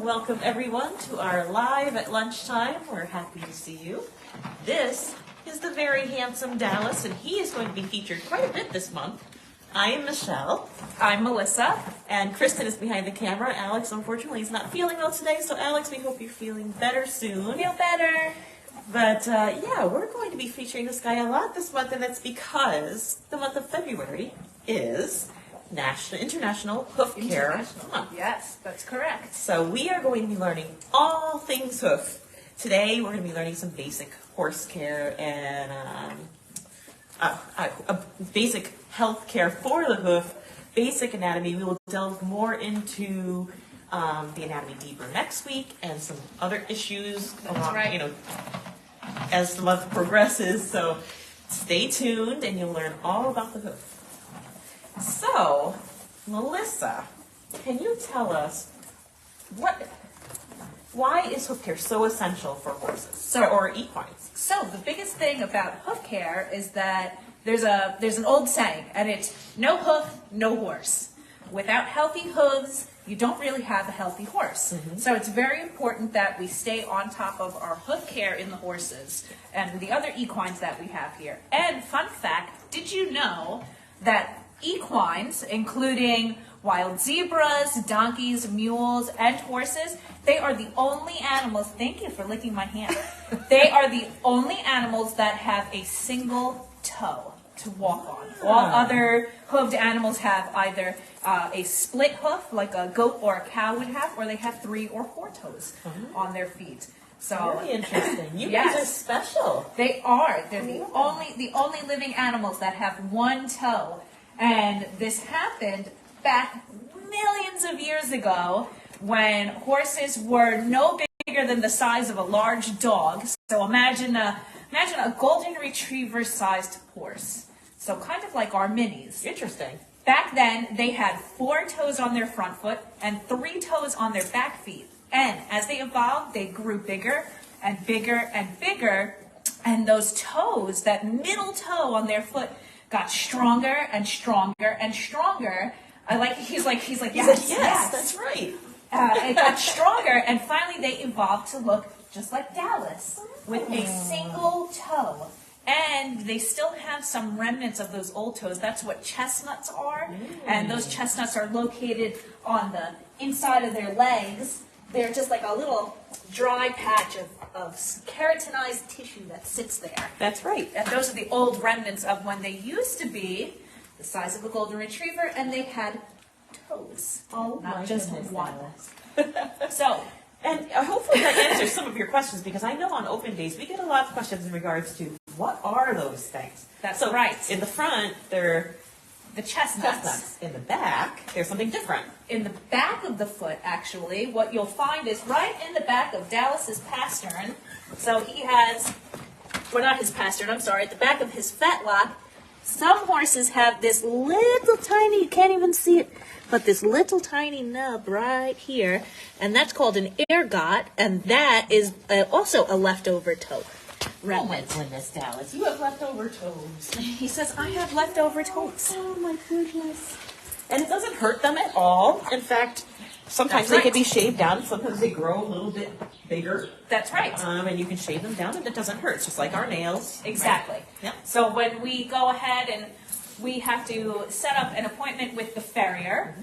welcome everyone to our live at lunchtime. We're happy to see you. This is the very handsome Dallas, and he is going to be featured quite a bit this month. I am Michelle. I'm Melissa. And Kristen is behind the camera. Alex, unfortunately, is not feeling well today, so Alex, we hope you're feeling better soon. Feel better. But yeah, we're going to be featuring this guy a lot this month, and that's because the month of February is International Hoof Care Month. Yes, that's correct. So we are going to be learning all things hoof. Today we're going to be learning some basic horse care and basic health care for the hoof, basic anatomy. We will delve more into the anatomy deeper next week and some other issues along, as the month progresses. So stay tuned and you'll learn all about the hoof. So, Melissa, can you tell us why is hoof care so essential for horses or equines? So the biggest thing about hoof care is that there's an old saying, and it's no hoof, no horse. Without healthy hooves, you don't really have a healthy horse. Mm-hmm. So it's very important that we stay on top of our hoof care in the horses and the other equines that we have here. And fun fact, did you know that equines, including wild zebras, donkeys, mules, and horses, they are the only animals, thank you for licking my hand, they are the only animals that have a single toe to walk on. All other hoofed animals have either a split hoof, like a goat or a cow would have, or they have 3 or 4 toes on their feet. So very interesting. You guys are special. They are. They're the only living animals that have 1 toe. And this happened back millions of years ago when horses were no bigger than the size of a large dog. So imagine a golden retriever sized horse. So kind of like our minis. Interesting. Back then, they had 4 toes on their front foot and 3 toes on their back feet. And as they evolved, they grew bigger and bigger and bigger. And those toes, that middle toe on their foot, got stronger and stronger and stronger. He's like, yes, that's right. It got stronger, and finally they evolved to look just like Dallas with a single toe. And they still have some remnants of those old toes. That's what chestnuts are. And those chestnuts are located on the inside of their legs. They're just like a little dry patch of keratinized tissue that sits there. That's right. And those are the old remnants of when they used to be the size of a golden retriever and they had toes. Oh, not just goodness, one. So, and hopefully that answers some of your questions, because I know on open days we get a lot of questions in regards to what are those things. That's right. In the front, they're the chestnuts. In the back, there's something different. In the back of the foot, actually, what you'll find is right in the back of Dallas's pastern. So he has, well, not his pastern, I'm sorry, at the back of his fetlock, some horses have this little tiny, you can't even see it, but this little tiny nub right here, and that's called an ergot, and that is also a leftover toe. Remnant. Oh my goodness, Dallas, you have leftover toes. He says, I have leftover toes. Oh my goodness. And it doesn't hurt them at all. In fact, sometimes they can be shaved down. Sometimes they grow a little bit bigger. That's right. And you can shave them down and it doesn't hurt. It's just like our nails. Exactly. Right? Yep. So when we go ahead and we have to set up an appointment with the farrier,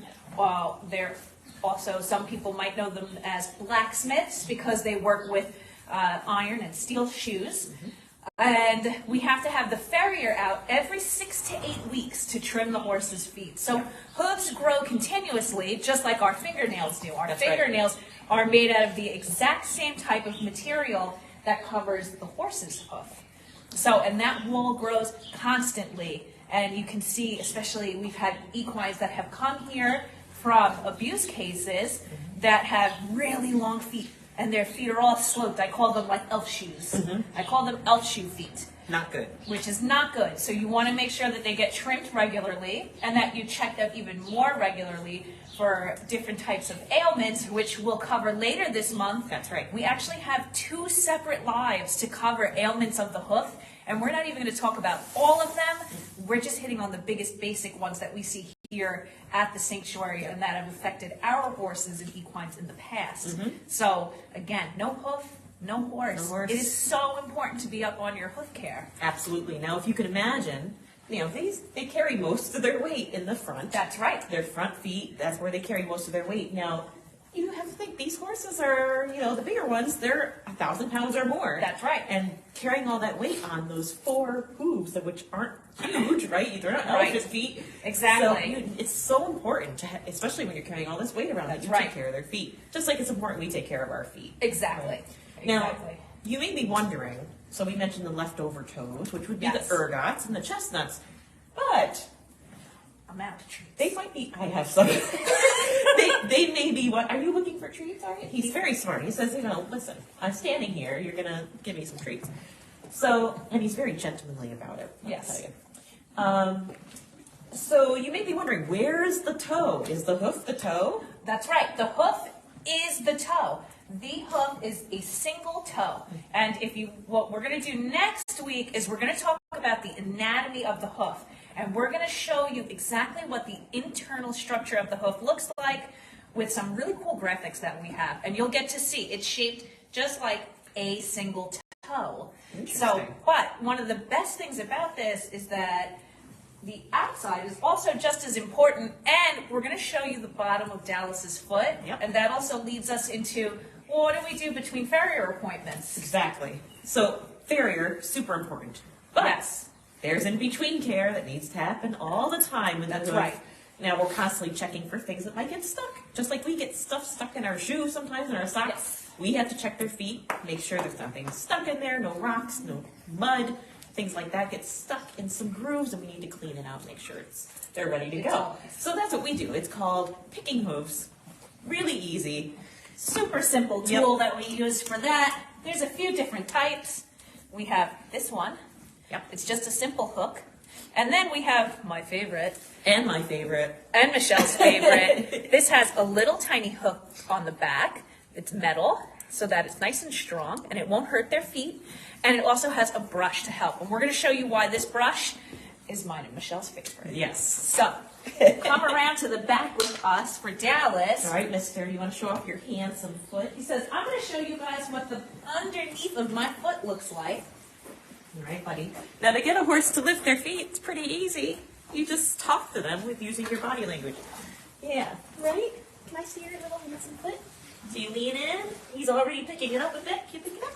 they're also, some people might know them as blacksmiths because they work with iron and steel shoes. And we have to have the farrier out every 6 to 8 weeks to trim the horse's feet. So hooves grow continuously, just like our fingernails do. Our fingernails are made out of the exact same type of material that covers the horse's hoof. So, and that wool grows constantly. And you can see, especially, we've had equines that have come here from abuse cases that have really long feet. And their feet are all sloped. I call them like elf shoes. I call them elf shoe feet. Not good. Which is not good. So you want to make sure that they get trimmed regularly and that you check them even more regularly for different types of ailments, which we'll cover later this month. That's right. We actually have 2 separate lives to cover ailments of the hoof, and we're not even going to talk about all of them. We're just hitting on the biggest basic ones that we see here at the sanctuary and that have affected our horses and equines in the past. So again, no hoof, no horse. No horse. It is so important to be up on your hoof care. Absolutely. Now, if you can imagine, they carry most of their weight in the front. That's right. Their front feet, that's where they carry most of their weight. Now, you have to think, these horses are, the bigger ones, they're 1,000 pounds or more. That's right. And carrying all that weight on those 4 hooves, which aren't huge, right? They're not elephant feet. Exactly. So it's so important, especially when you're carrying all this weight around, that you take care of their feet. Just like it's important we take care of our feet. Exactly. Now, you may be wondering, so we mentioned the leftover toes, which would be the ergots and the chestnuts, but I'm out of treats. they might be, I have some. they may be, what, are you looking for treats, are you? He's very smart. He says, listen, I'm standing here, you're going to give me some treats. So, and he's very gentlemanly about it, I'll tell you. So you may be wondering, where is the toe? Is the hoof the toe? That's right. The hoof is the toe. The hoof is a single toe. And what we're going to do next week is we're going to talk about the anatomy of the hoof. And we're going to show you exactly what the internal structure of the hoof looks like with some really cool graphics that we have. And you'll get to see it's shaped just like a single toe. So, but one of the best things about this is that the outside is also just as important, and we're going to show you the bottom of Dallas's foot, and that also leads us into, well, what do we do between farrier appointments? Exactly. So farrier, super important. But there's in-between care that needs to happen all the time with the hoof. Right. Now we're constantly checking for things that might get stuck. Just like we get stuff stuck in our shoes sometimes, in our socks. We have to check their feet, make sure there's nothing stuck in there, no rocks, no mud. Things like that get stuck in some grooves, and we need to clean it out and make sure they're ready to go. So that's what we do. It's called picking hooves. Really easy. Super simple tool that we use for that. There's a few different types. We have this one. It's just a simple hook. And then we have my favorite. And my favorite. And Michelle's favorite. This has a little tiny hook on the back. It's metal, so that it's nice and strong, and it won't hurt their feet. And it also has a brush to help. And we're going to show you why this brush is mine and Michelle's favorite. Yes. So, come around to the back with us for Dallas. All right, mister, you want to show off your handsome foot? He says, I'm going to show you guys what the underneath of my foot looks like. All right, buddy. Now, to get a horse to lift their feet, it's pretty easy. You just talk to them with using your body language. Yeah, right? Can I see your little handsome foot? So you lean in. He's already picking it up a bit. Can you pick it up?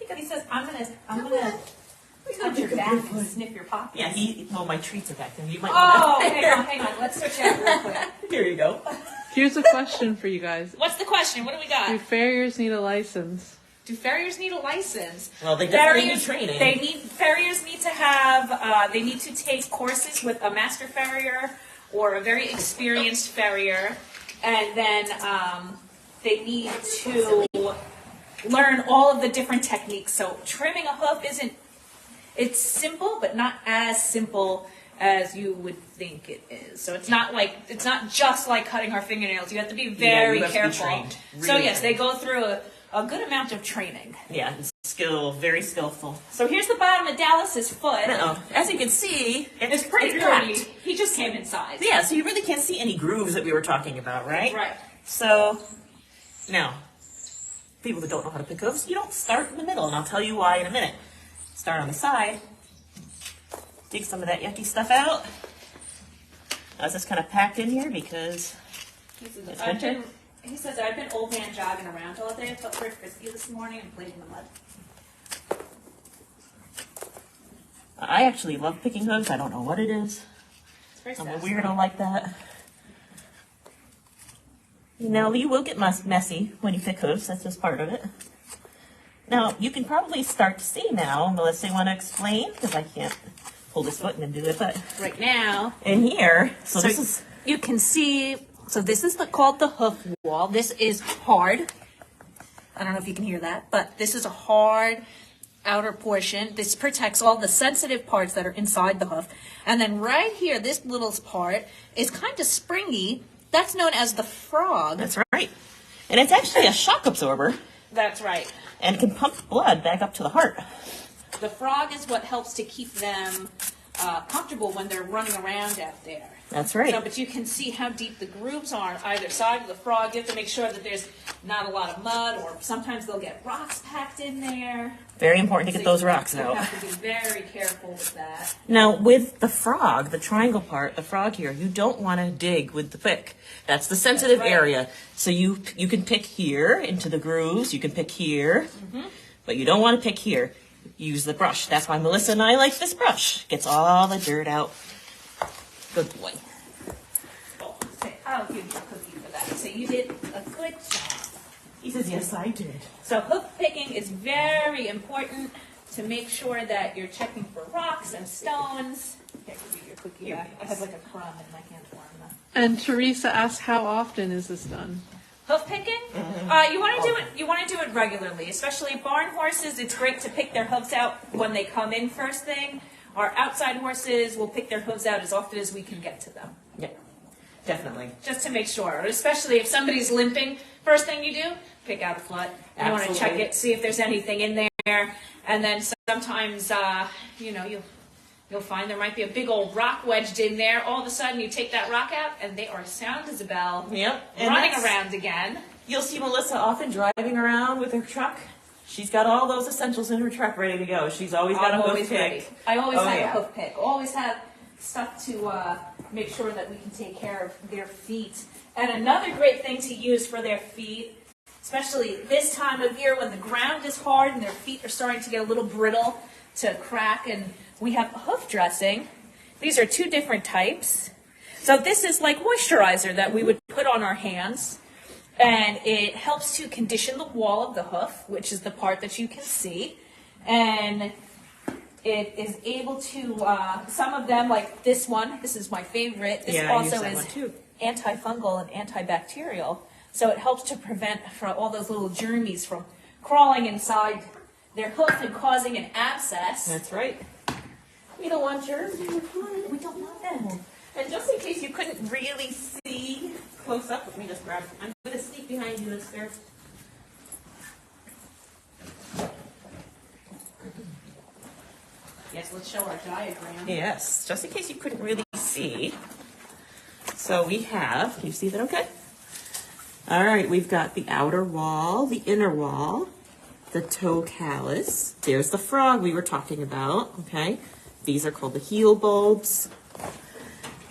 Because he says, I'm gonna touch your back and sniff your pockets. Yeah, my treats are back there. You might hang on. Let's switch out real quick. Here you go. Here's a question for you guys. What's the question? What do we got? Do farriers need a license? Do farriers need a license? Well, they definitely need training. Farriers need to have, they need to take courses with a master farrier or a very experienced farrier. And then they need to learn all of the different techniques. So trimming a hoof it's simple, but not as simple as you would think it is. So it's not just like cutting our fingernails. You have to be very careful. So yes, they go through a good amount of training. Yeah, very skillful. So here's the bottom of Dallas's foot. As you can see, it's pretty dirty. He just came inside. Yeah, so you really can't see any grooves that we were talking about, right? Right. So, now, people that don't know how to pick hooves, you don't start in the middle, and I'll tell you why in a minute. Start on the side, dig some of that yucky stuff out. Now, it's just kind of packed in here because it's winter. He says, I've been old man jogging around all day. I felt very frisky this morning and played in the mud. I actually love picking hooves. I don't know what it is. I'm a weirdo like that. Now, you will get messy when you pick hooves. That's just part of it. Now, you can probably start to see now, unless they want to explain, because I can't pull this foot and do it, but right now, in here, so this is... You can see, so this is called the hoof wall. This is hard. I don't know if you can hear that, but this is a hard outer portion. This protects all the sensitive parts that are inside the hoof. And then right here, this little part is kind of springy. That's known as the frog. That's right. And it's actually a shock absorber. That's right. And can pump blood back up to the heart. The frog is what helps to keep them comfortable when they're running around out there. That's right. So, but you can see how deep the grooves are on either side of the frog. You have to make sure that there's not a lot of mud, or sometimes they'll get rocks packed in there. Very important to get those rocks You out. have to be very careful with that. Now, with the frog, the triangle part, the frog here, you don't want to dig with the pick. That's the sensitive area. So you can pick here into the grooves. You can pick here, but you don't want to pick here. Use the brush. That's why Melissa and I like this brush. Gets all the dirt out. Good boy. Oh, I'll give you a cookie for that. So you did a good job. He says, yes, I did. So hoof picking is very important to make sure that you're checking for rocks and stones. Here, give me your cookie back. I have like a crumb in my hand for him. And Teresa asked, how often is this done? Hoof picking? You want to do it. You want to do it regularly, especially barn horses. It's great to pick their hooves out when they come in first thing. Our outside horses will pick their hooves out as often as we can get to them. Yeah, definitely. Just to make sure, especially if somebody's limping. First thing you do, pick out a foot. You want to check it, see if there's anything in there, and then sometimes, you'll find there might be a big old rock wedged in there. All of a sudden, you take that rock out, and they are sound as a bell. Yep. Running around again. You'll see Melissa often driving around with her truck. She's got all those essentials in her truck ready to go. She's always got a hoof pick. I always have a hoof pick. Always have stuff to make sure that we can take care of their feet. And another great thing to use for their feet, especially this time of year when the ground is hard and their feet are starting to get a little brittle to crack, and we have hoof dressing. These are two different types. So this is like moisturizer that we would put on our hands. And it helps to condition the wall of the hoof, which is the part that you can see. And it is able to, some of them, like this one, this is my favorite. This also is antifungal and antibacterial. So it helps to prevent from all those little germies from crawling inside their hoof and causing an abscess. That's right. We don't want germs. We don't want them. And just in case you couldn't really see close up, let me just grab. I'm going to sneak behind you, mister. Yes, let's show our diagram. Yes, just in case you couldn't really see. So we have, can you see that okay? All right, we've got the outer wall, the inner wall, the toe callus. There's the frog we were talking about, okay? These are called the heel bulbs.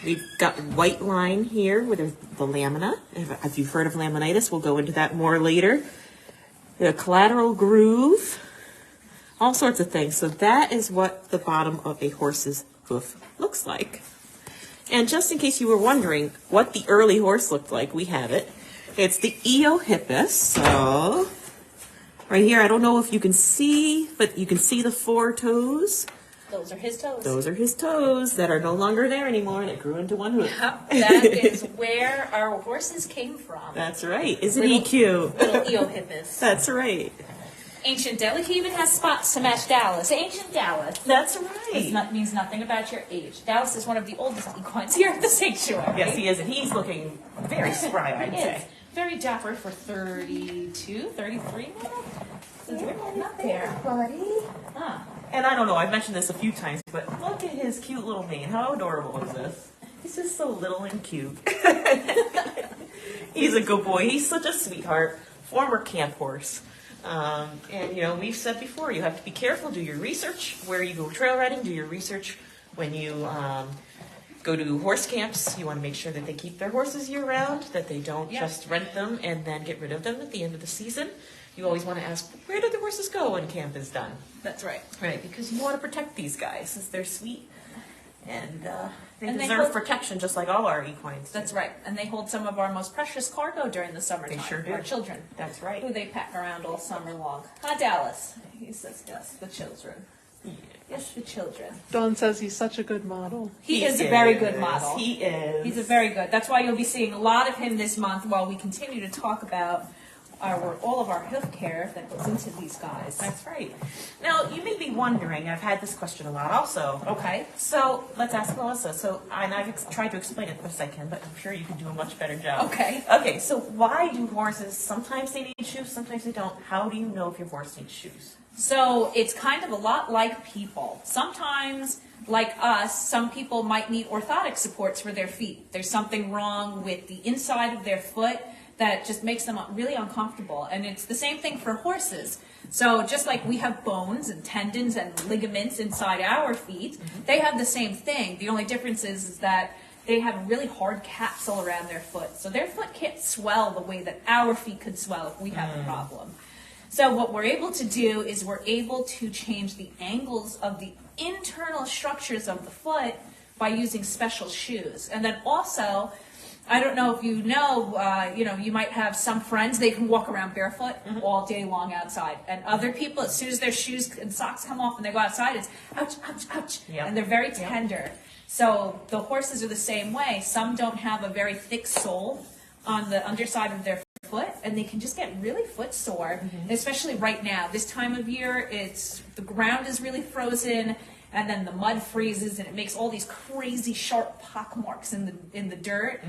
We've got white line here with the lamina. If you've heard of laminitis, we'll go into that more later. The collateral groove, all sorts of things. So that is what the bottom of a horse's hoof looks like. And just in case you were wondering what the early horse looked like, we have it. It's the eohippus. So right here, I don't know if you can see, but you can see the four toes. Those are his toes. Those are his toes that are no longer there anymore, and it grew into one hoof. Yep, that is where our horses came from. That's right. Isn't he cute? Little eohippus. That's right. Ancient Dallas. He even has spots to match Dallas. Ancient Dallas. That's right. Means nothing about your age. Dallas is one of the oldest equines here at the sanctuary. Yes, he is, and he's looking very spry, I'd say. Very dapper for 32, 33 now. So up there, buddy. Ah. And I don't know, I've mentioned this a few times, but look at his cute little mane. How adorable is this? He's just so little and cute. He's a good boy. He's such a sweetheart. Former camp horse. And we've said before, you have to be careful, do your research where you go trail riding, do your research when you go to horse camps. You want to make sure that they keep their horses year-round, that they don't just rent them and then get rid of them at the end of the season. You always want to ask, where do the horses go when camp is done? That's right. Right, because you want to protect these guys, since they're sweet, and they And they deserve hold- protection just like all our equines do. That's right. And they hold some of our most precious cargo during the summertime. They sure do. Our children. That's right. Who they pack around all summer long. Hi, Dallas. He says, yes, the children. Yes, the children. Dawn says he's such a good model. He is a very good model. He is. He's a very good. That's why you'll be seeing a lot of him this month while we continue to talk about all of our hoof care that goes into these guys. That's right. Now, you may be wondering, I've had this question a lot also. Okay. So, let's ask Melissa. And I've tried to explain it the best I can, but I'm sure you can do a much better job. Okay. Okay, so why do horses, sometimes they need shoes, sometimes they don't. How do you know if your horse needs shoes? So it's kind of a lot like people. Sometimes like us, some people might need orthotic supports for their feet. There's something wrong with the inside of their foot that just makes them really uncomfortable. And it's the same thing for horses. So just like we have bones and tendons and ligaments inside our feet, they have the same thing. The only difference is that they have a really hard capsule around their foot. So their foot can't swell the way that our feet could swell if we have a problem. So what we're able to do is we're able to change the angles of the internal structures of the foot by using special shoes. And then also, I don't know if you know, you might have some friends, they can walk around barefoot all day long outside. And other people, as soon as their shoes and socks come off and they go outside, it's ouch, ouch, ouch. Yep. And they're very tender. So the horses are the same way. Some don't have a very thick sole on the underside of their foot, and they can just get really foot sore, especially right now. This time of year, the ground is really frozen, and then the mud freezes, and it makes all these crazy sharp pock marks in the dirt,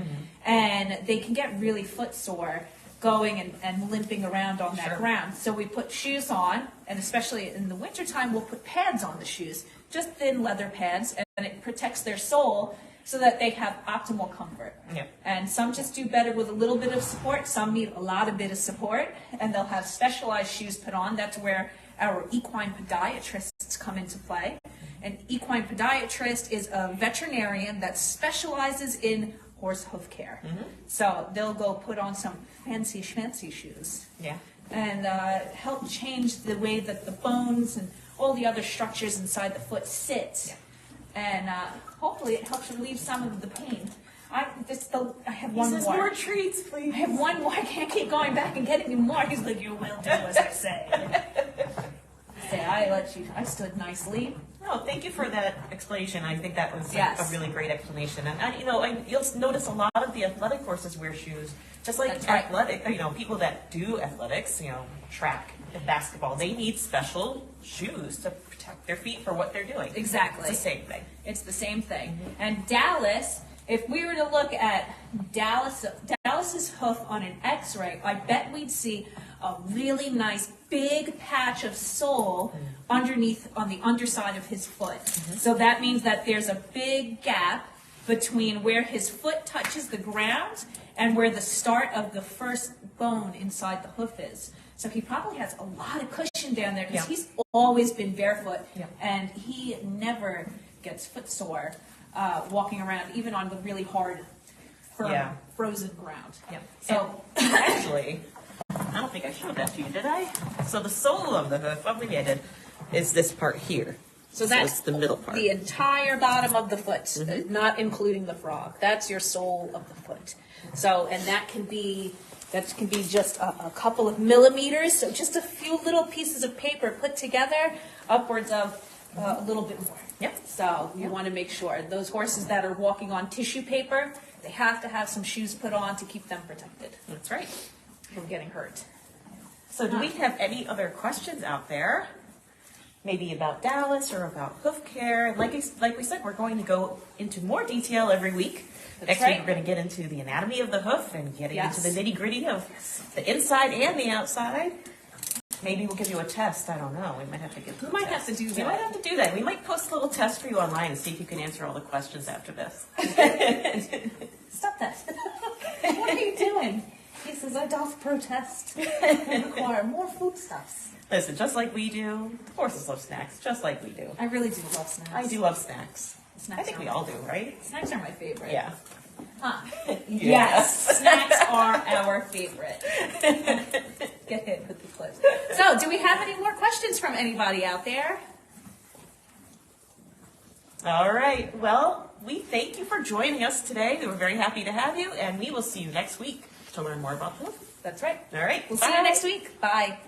and they can get really foot sore going and limping around on that ground. So we put shoes on, and especially in the wintertime, we'll put pads on the shoes, just thin leather pads, and it protects their sole so that they have optimal comfort. Yep. And some just do better with a little bit of support, some need a bit of support, and they'll have specialized shoes put on. That's where our equine podiatrists come into play. An equine podiatrist is a veterinarian that specializes in horse hoof care. So they'll go put on some fancy schmancy shoes. Yeah. And help change the way that the bones and all the other structures inside the foot sit. Yeah. And hopefully it helps relieve some of the pain. I have He one says more. more treats, please. I have one more. I can't keep going back and getting you more. He's like, you will do as I say. I stood nicely. No, thank you for that explanation. I think that was Yes. a really great explanation. And you'll notice a lot of the athletic horses wear shoes, just like That's right. athletic. People that do athletics, track and basketball, they need special shoes to protect their feet for what they're doing. Exactly. It's the same thing. It's the same thing. And Dallas, if we were to look at Dallas's hoof on an X-ray, I bet we'd see a really nice big patch of sole underneath on the underside of his foot. So that means that there's a big gap between where his foot touches the ground and where the start of the first bone inside the hoof is. So he probably has a lot of cushion down there because he's always been barefoot and he never gets foot sore walking around, even on the really hard, firm, frozen ground. So Actually, I don't think I showed that to you, did I? So the sole of the hoof, oh, maybe I did, is this part here. So that's it's the middle part. the entire bottom of the foot, not including the frog. That's your sole of the foot. So, and that can be just a couple of millimeters, so just a few little pieces of paper put together, upwards of a little bit more. Yep. So you want to make sure those horses that are walking on tissue paper, they have to have some shoes put on to keep them protected That's right. from getting hurt. So do we have any other questions out there? Maybe about Dallas or about hoof care? Like we said, we're going to go into more detail every week. Next week, we're going to get into the anatomy of the hoof and getting into the nitty-gritty of the inside and the outside. Maybe we'll give you a test. I don't know. We might have to give. We might have to do that. We might have to do that. We might post a little test for you online and see if you can answer all the questions after this. Stop that. What are you doing? He says, I doth protest and require more foodstuffs. Listen, just like we do, horses love snacks, just like we do. I really do love snacks. I do love snacks. Snacks I think are we all do, right? Snacks are my favorite. Yeah. Huh. Yes. Yes, snacks are our favorite. Get hit with the clips. So, do we have any more questions from anybody out there? All right. Well, we thank you for joining us today. We were very happy to have you, and we will see you next week to learn more about the hoof. That's right. All right. We'll see you next week. Bye.